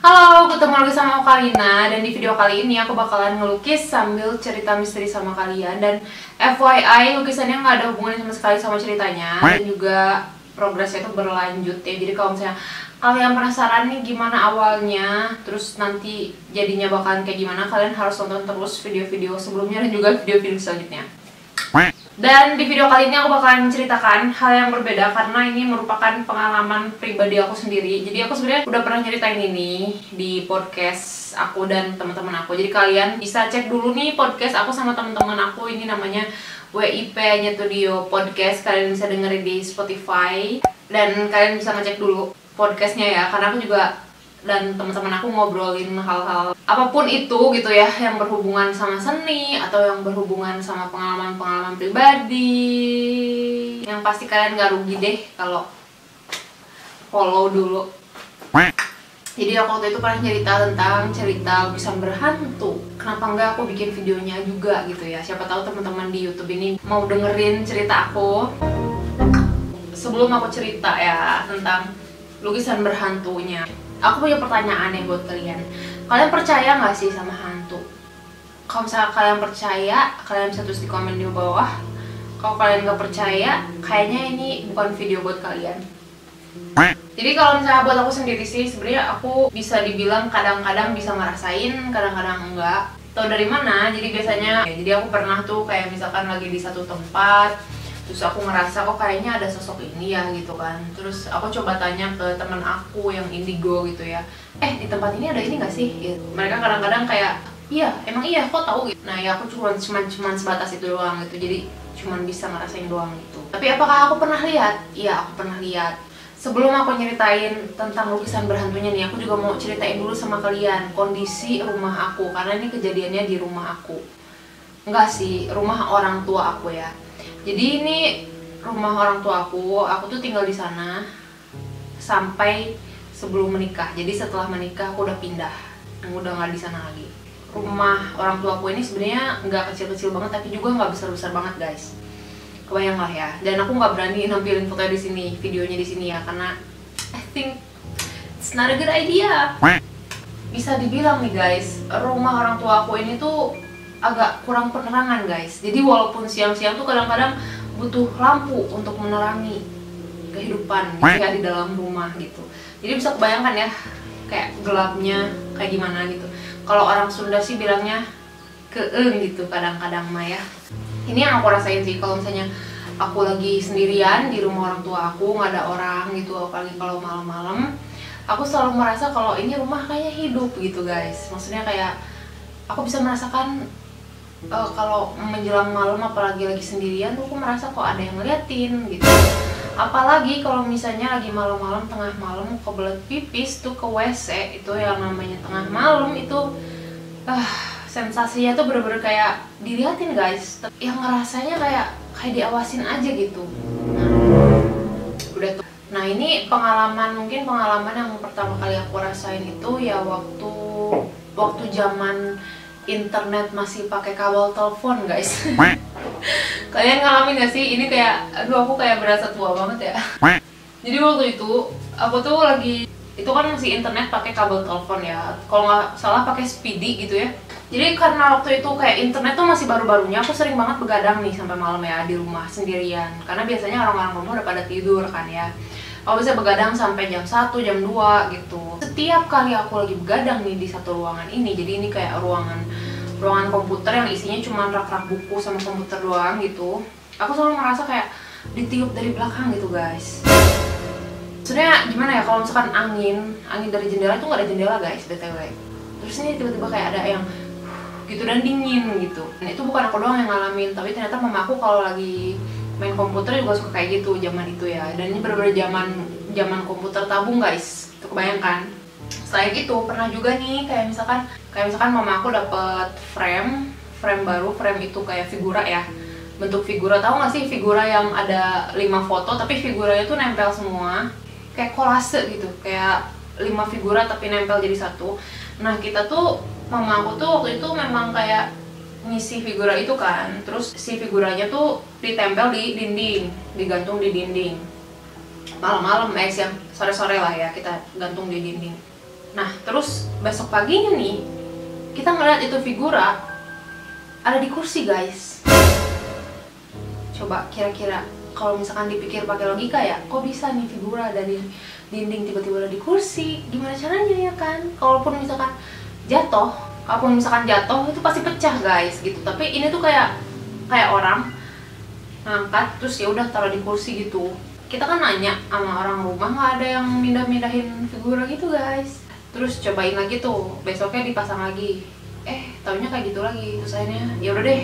Halo, ketemu lagi sama aku Kalina. Dan di video kali ini aku bakalan ngelukis sambil cerita misteri sama kalian. Dan FYI, lukisannya nggak ada hubungannya sama sekali sama ceritanya. Dan juga progresnya itu berlanjut ya. Jadi kalau misalnya kalian penasaran nih gimana awalnya, terus nanti jadinya bakalan kayak gimana, kalian harus tonton terus video-video sebelumnya dan juga video-video selanjutnya. Dan di video kali ini aku bakalan menceritakan hal yang berbeda karena ini merupakan pengalaman pribadi aku sendiri. Jadi aku sebenarnya udah pernah ceritain ini di podcast aku dan teman-teman aku. Jadi kalian bisa cek dulu nih podcast aku sama teman-teman aku, ini namanya WIP Nyetudio Podcast. Kalian bisa dengerin di Spotify dan kalian bisa ngecek dulu podcastnya ya, karena aku juga dan teman-teman aku ngobrolin hal-hal apapun itu gitu ya, yang berhubungan sama seni atau yang berhubungan sama pengalaman-pengalaman pribadi. Yang pasti kalian gak rugi deh kalau follow dulu. Jadi aku waktu itu pernah cerita lukisan berhantu. Kenapa enggak aku bikin videonya juga gitu ya, siapa tahu teman-teman di YouTube ini mau dengerin cerita aku. Sebelum aku cerita ya tentang lukisan berhantunya, aku punya pertanyaan nih buat kalian. Kalian percaya nggak sih sama hantu? Kalau misalnya kalian percaya, kalian bisa tulis di komen di bawah. Kalau kalian nggak percaya, kayaknya ini bukan video buat kalian. Jadi kalau misalnya buat aku sendiri sih, sebenarnya aku bisa dibilang kadang-kadang bisa ngerasain, kadang-kadang enggak. Tahu dari mana? Jadi biasanya, jadi aku pernah tuh kayak misalkan lagi di satu tempat, terus aku ngerasa kok kayaknya ada sosok ini ya gitu kan. Terus aku coba tanya ke teman aku yang indigo gitu ya, di tempat ini ada ini nggak sih gitu. Mereka kadang-kadang kayak iya, emang iya, kok tahu gitu. Nah ya aku cuman sebatas itu doang gitu, jadi cuman bisa ngerasain doang gitu. Tapi apakah aku pernah lihat? Iya, aku pernah lihat. Sebelum aku nyeritain tentang lukisan berhantunya nih, aku juga mau ceritain dulu sama kalian kondisi rumah aku, karena ini kejadiannya di rumah aku. Enggak sih, rumah orang tua aku ya. Jadi ini rumah orang tua aku tuh tinggal di sana sampai sebelum menikah. Jadi setelah menikah aku udah pindah, udah nggak di sana lagi. Rumah orang tua aku ini sebenarnya nggak kecil-kecil banget, tapi juga nggak besar-besar banget guys. Kebayang lah ya. Dan aku nggak berani nampilin fotonya di sini, videonya di sini ya, karena I think it's not a good idea. Bisa dibilang nih guys, rumah orang tua aku ini tuh agak kurang penerangan guys. Jadi walaupun siang-siang tuh kadang-kadang butuh lampu untuk menerangi kehidupan ya di dalam rumah gitu. Jadi bisa kebayangkan ya kayak gelapnya kayak gimana gitu. Kalau orang Sunda sih bilangnya keeng gitu kadang-kadang mah ya. Ini yang aku rasain sih kalau misalnya aku lagi sendirian di rumah orang tua aku, nggak ada orang gitu, apalagi kalau malam-malam, aku selalu merasa kalau ini rumah kayaknya hidup gitu guys. Maksudnya kayak aku bisa merasakan kalau menjelang malam apalagi lagi sendirian tuh aku merasa kok ada yang ngeliatin gitu. Apalagi kalau misalnya lagi malam-malam, tengah malam kebelet pipis tuh ke WC, itu yang namanya tengah malam itu sensasinya tuh bener-bener kayak diliatin guys. Yang ngerasanya kayak diawasin aja gitu. Udah tuh. Nah ini mungkin pengalaman yang pertama kali aku rasain itu ya waktu zaman internet masih pakai kabel telepon guys. Kalian ngalamin gak sih? Ini kayak, aduh aku kayak berasa tua banget ya. Jadi waktu itu aku tuh lagi, itu kan masih internet pakai kabel telepon ya, kalau nggak salah pakai Speedy gitu ya. Jadi karena waktu itu kayak internet tuh masih baru-barunya, aku sering banget begadang nih sampai malam ya di rumah sendirian. Karena biasanya orang-orang rumah udah pada tidur kan ya. Aku bisa begadang sampai jam 1, jam 2 gitu. Setiap kali aku lagi begadang nih di satu ruangan ini, jadi ini kayak ruangan komputer yang isinya cuma rak-rak buku sama komputer doang gitu. Aku selalu merasa kayak ditiup dari belakang gitu guys. Sebenarnya gimana ya, kalau misalkan angin dari jendela itu nggak ada jendela guys btw. Terus ini tiba-tiba kayak ada yang gitu dan dingin gitu. Dan itu bukan aku doang yang ngalamin, tapi ternyata mama aku kalau lagi main komputer juga suka kayak gitu zaman itu ya. Dan ini bener-bener zaman komputer tabung guys, itu kebayangkan. Selain itu pernah juga nih kayak misalkan mama aku dapet frame baru. Frame itu kayak figura ya, bentuk figura. Tahu nggak sih figura yang ada 5 foto tapi figuranya tuh nempel semua, kayak kolase gitu, kayak 5 figura tapi nempel jadi satu. Nah mama aku tuh waktu itu memang kayak ngisi figura itu kan, terus si figuranya tuh ditempel di dinding, digantung di dinding. Malam-malam siang sore-sore lah ya kita gantung di dinding. Nah terus besok paginya nih kita ngeliat itu figura ada di kursi guys. Coba kira-kira kalau misalkan dipikir pakai logika ya, kok bisa nih figura dari dinding tiba-tiba ada di kursi? Gimana caranya ya kan? Kalaupun misalkan jatuh itu pasti pecah guys gitu. Tapi ini tuh kayak orang ngangkat terus ya udah taruh di kursi gitu. Kita kan nanya sama orang rumah, nggak ada yang mindahin figura gitu guys. Terus cobain lagi tuh, besoknya dipasang lagi. Taunya kayak gitu lagi. Terus akhirnya ya udah deh,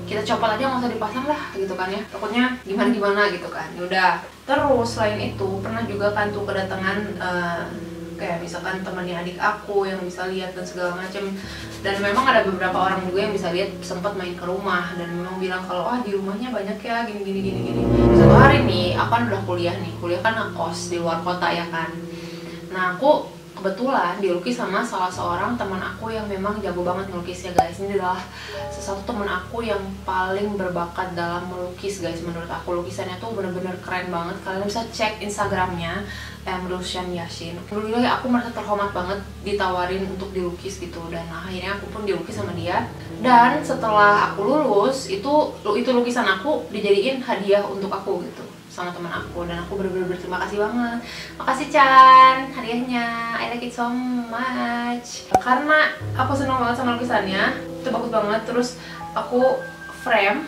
kita copot aja, nggak usah dipasang lah gitu kan ya, takutnya gimana gitu kan. Udah. Terus selain itu pernah juga kan tuh kedatangan kayak misalkan temannya adik aku yang bisa lihat dan segala macem. Dan memang ada beberapa orang juga yang bisa lihat, sempat main ke rumah dan memang bilang kalau di rumahnya banyak ya gini. Satu hari nih aku kan udah kuliah kan ngekos di luar kota ya kan. Nah aku kebetulan dilukis sama salah seorang teman aku yang memang jago banget ngelukisnya guys. Ini adalah satu teman aku yang paling berbakat dalam melukis guys. Menurut aku lukisannya tuh bener-bener keren banget. Kalian bisa cek Instagramnya Rushan Yashin. Dulu aku merasa terhormat banget ditawarin untuk dilukis gitu, dan akhirnya aku pun dilukis sama dia. Dan setelah aku lulus itu lukisan aku dijadiin hadiah untuk aku gitu sama teman aku, dan aku bener-bener berterima kasih banget. Makasih Chan, hadiahnya, I like it so much. Karena aku senang banget sama lukisannya, itu bagus banget. Terus aku frame,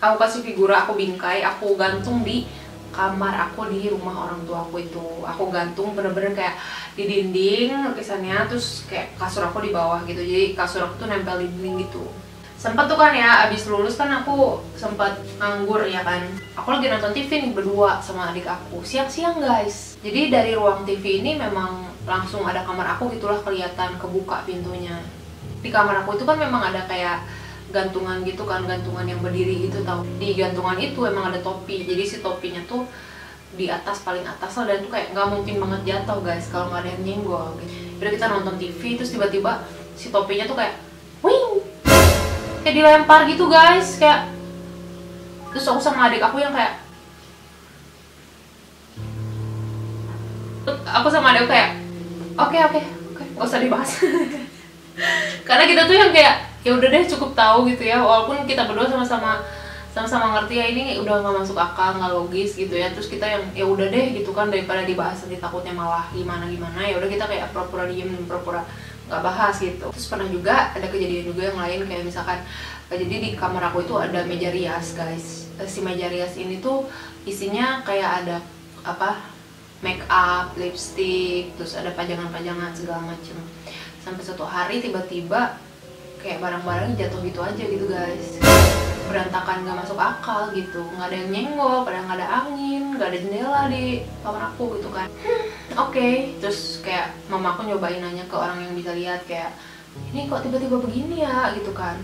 aku kasih figura, aku bingkai, aku gantung di kamar aku di rumah orang tua aku itu. Aku gantung bener-bener kayak di dinding lukisannya, terus kayak kasur aku di bawah gitu. Jadi kasur aku tuh nempel di dinding gitu. Sempat tuh kan ya, abis lulus kan aku sempat nganggur ya kan. Aku lagi nonton TV nih berdua sama adik aku, siang-siang guys. Jadi dari ruang TV ini memang langsung ada kamar aku gitulah, kelihatan kebuka pintunya. Di kamar aku itu kan memang ada kayak gantungan gitu kan, gantungan yang berdiri gitu tau. Di gantungan itu emang ada topi, jadi si topinya tuh di atas, paling atas lah, dan tuh kayak nggak mungkin banget jatuh guys kalau nggak ada yang nyenggol gitu. Jadi kita nonton TV terus tiba-tiba si topinya tuh kayak wing, kayak dilempar gitu guys, kayak. Terus aku sama adik aku yang kayak oke, nggak usah dibahas. Karena kita tuh yang kayak ya udah deh cukup tahu gitu ya, walaupun kita berdua sama-sama ngerti ya ini udah nggak masuk akal, nggak logis gitu ya. Terus kita yang ya udah deh gitu kan, daripada dibahas nanti takutnya malah gimana, ya udah kita kayak pura-pura diem dan pura-pura nggak bahas gitu. Terus pernah juga ada kejadian juga yang lain, kayak misalkan jadi di kamar aku itu ada meja rias guys. Si meja rias ini tuh isinya kayak ada make up, lipstick, terus ada pajangan-pajangan segala macem. Sampai suatu hari tiba-tiba kayak barang-barangnya jatuh gitu aja gitu guys, berantakan, nggak masuk akal gitu, nggak ada yang nyenggol, padahal nggak ada angin, nggak ada jendela di kamar aku gitu kan. Oke. Terus kayak mama aku nyobain nanya ke orang yang bisa lihat, kayak ini kok tiba-tiba begini ya gitu kan.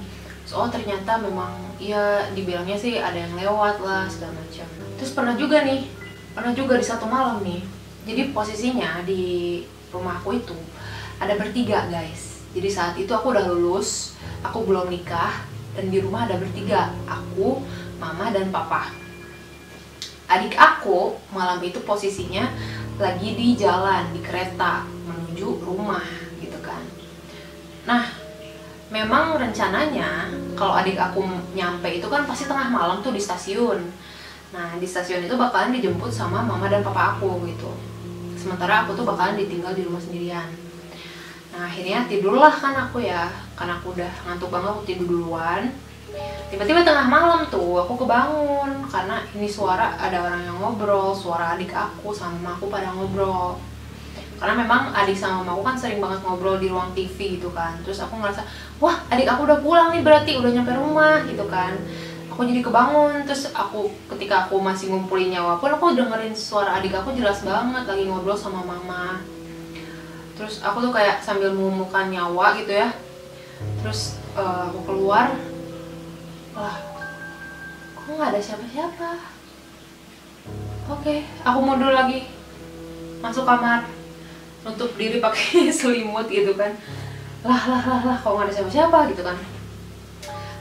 So ternyata memang ya dibilangnya sih ada yang lewat lah segala macam. Terus pernah juga di satu malam nih, jadi posisinya di rumah aku itu ada bertiga guys. Jadi saat itu aku udah lulus, aku belum nikah, dan di rumah ada bertiga, aku, mama, dan papa. Adik aku malam itu posisinya lagi di jalan, di kereta menuju rumah gitu kan. Nah memang rencananya kalau adik aku nyampe itu kan pasti tengah malam tuh di stasiun. Nah di stasiun itu bakalan dijemput sama mama dan papa aku gitu. Sementara aku tuh bakalan ditinggal di rumah sendirian. Nah akhirnya tidurlah kan aku ya, karena aku udah ngantuk banget, aku tidur duluan. Tiba-tiba tengah malam tuh aku kebangun karena ini suara ada orang yang ngobrol, suara adik aku sama mama aku pada ngobrol. Karena memang adik sama mama aku kan sering banget ngobrol di ruang TV gitu kan. Terus aku ngerasa, wah adik aku udah pulang nih, berarti udah nyampe rumah gitu kan. Aku jadi kebangun, terus ketika aku masih ngumpulin nyawa pun aku dengerin suara adik aku jelas banget lagi ngobrol sama mama. Terus aku tuh kayak sambil mengumpulkan nyawa gitu ya. Terus aku keluar, lah kok nggak ada siapa-siapa. Oke, aku mundur lagi, masuk kamar, nutup diri pakai selimut gitu kan. Lah kok nggak ada siapa-siapa gitu kan.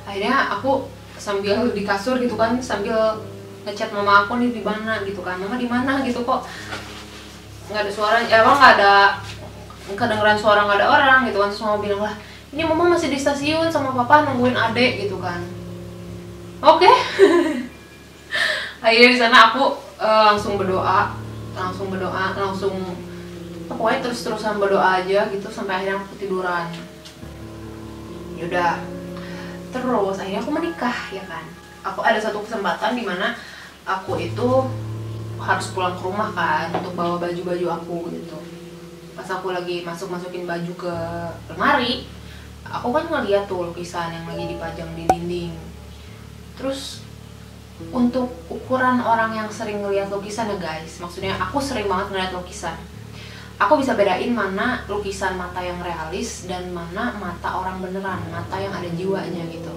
Akhirnya aku sambil di kasur gitu kan, sambil ngechat mama aku nih di mana gitu kan, mama di mana gitu, kok nggak ada suara, emang nggak kedengeran suara nggak ada orang gitu kan. Terus mama bilang lah, ini mama masih di stasiun sama papa nungguin adek gitu kan. Oke. Akhirnya di sana aku langsung berdoa, pokoknya terus-terusan berdoa aja gitu sampai akhirnya aku tiduran. Yaudah, terus akhirnya aku menikah ya kan. Aku ada satu kesempatan dimana aku itu harus pulang ke rumah kan untuk bawa baju-baju aku gitu. Pas aku lagi masukin baju ke lemari, aku kan ngeliat tuh lukisan yang lagi dipajang di dinding. Terus untuk ukuran orang yang sering ngeliat lukisan ya guys, maksudnya aku sering banget ngeliat lukisan, aku bisa bedain mana lukisan mata yang realis dan mana mata orang beneran, mata yang ada jiwanya gitu.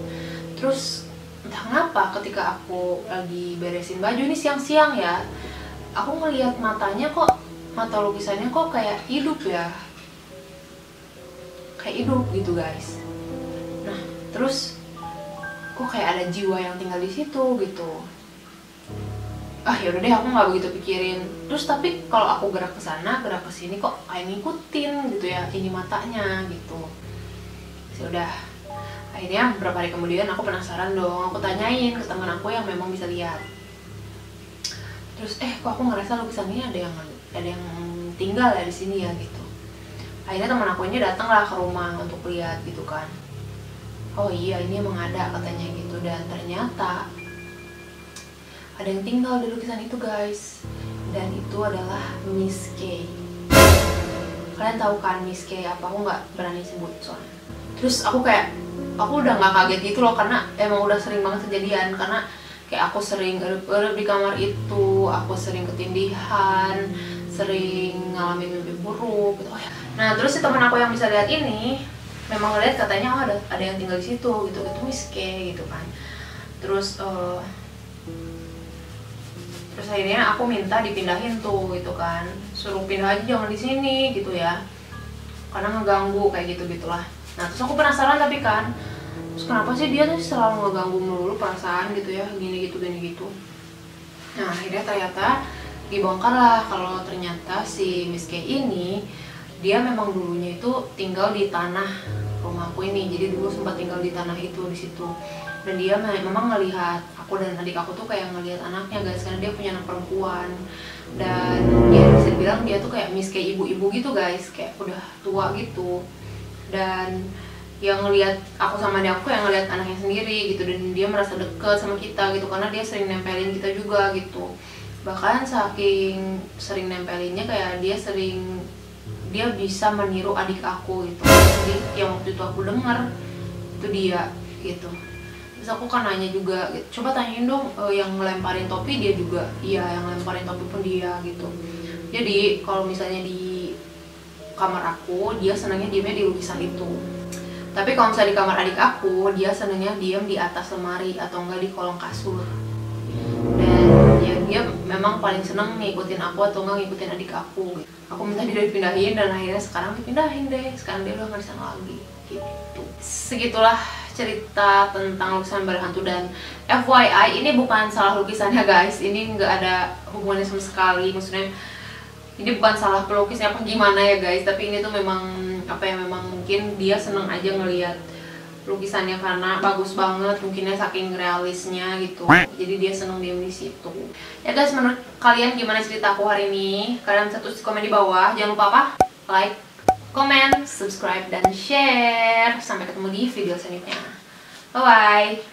Terus entah kenapa ketika aku lagi beresin baju, ini siang-siang ya, aku ngeliat matanya kok, mata lukisannya kok kayak hidup ya, kayak hidup gitu guys. Nah terus kok kayak ada jiwa yang tinggal di situ gitu. Yaudah deh, aku nggak begitu pikirin. Terus tapi kalau aku gerak ke sana gerak ke sini kok kayak ngikutin gitu ya ini matanya gitu. Sudah, akhirnya beberapa hari kemudian aku penasaran dong, aku tanyain ke teman aku yang memang bisa lihat. Terus kok aku ngerasa lukisan ini ada yang tinggal ya di sini ya gitu. Akhirnya teman aku ini datanglah ke rumah untuk lihat gitu kan. Oh iya, ini emang ada katanya gitu. Dan ternyata ada yang tinggal di lukisan itu guys. Dan itu adalah Miss K. Kalian tahu kan Miss K apa? Aku nggak berani sebut soalnya. Terus aku udah nggak kaget gitu loh, karena emang udah sering banget kejadian. Karena kayak aku sering erup di kamar itu, aku sering ketindihan, sering ngalamin mimpi buruk gitu. Nah terus si teman aku yang bisa lihat ini memang ngeliat katanya ada yang tinggal di situ gitu, itu Miss K gitu kan. Terus akhirnya aku minta dipindahin tuh gitu kan, suruh pindah aja jangan di sini gitu ya, karena ngeganggu kayak gitulah. Nah terus aku penasaran tapi kan, terus kenapa sih dia tuh selalu ngeganggu melulu perasaan gitu ya, gini gitu. Nah akhirnya ternyata dibongkar lah kalau ternyata si Miss K ini dia memang dulunya itu tinggal di tanah rumahku ini. Jadi dulu sempat tinggal di tanah itu di situ. Dan dia memang ngelihat aku dan adik aku tuh kayak ngelihat anaknya guys, karena dia punya anak perempuan. Dan dia bisa bilang dia tuh kayak Miss kayak ibu-ibu gitu guys, kayak udah tua gitu. Dan yang ngelihat aku sama adik aku yang ngelihat anaknya sendiri gitu, dan dia merasa deket sama kita gitu karena dia sering nempelin kita juga gitu. Bahkan saking sering nempelinnya kayak dia bisa meniru adik aku gitu. Jadi yang waktu itu aku dengar itu dia gitu. Terus aku kan nanya juga gitu, coba tanyain dong yang ngelemparin topi dia juga. Iya, yang ngelemparin topi pun dia gitu. Jadi kalau misalnya di kamar aku, dia senangnya diamnya di lukisan itu. Tapi kalau misalnya di kamar adik aku, dia senangnya diam di atas lemari atau enggak di kolong kasur. Dan ya dia memang paling seneng ngikutin aku atau enggak ngikutin adik aku gitu. Aku minta dia dipindahin dan akhirnya sekarang dipindahin deh. Sekarang dia udah nggak di sana lagi gitu. Segitulah cerita tentang lukisan berhantu. Dan FYI ini bukan salah lukisannya guys, ini nggak ada hubungannya sama sekali. Maksudnya ini bukan salah pelukisnya apa gimana ya guys, tapi ini tuh memang memang mungkin dia seneng aja ngelihat lukisannya karena bagus banget, mungkinnya saking realisnya gitu. Jadi dia seneng diam di situ. Ya guys, menurut kalian gimana cerita aku hari ini? Kalian bisa tulis komen di bawah. Jangan lupa apa? Like, comment, subscribe, dan share. Sampai ketemu di video selanjutnya. Bye bye.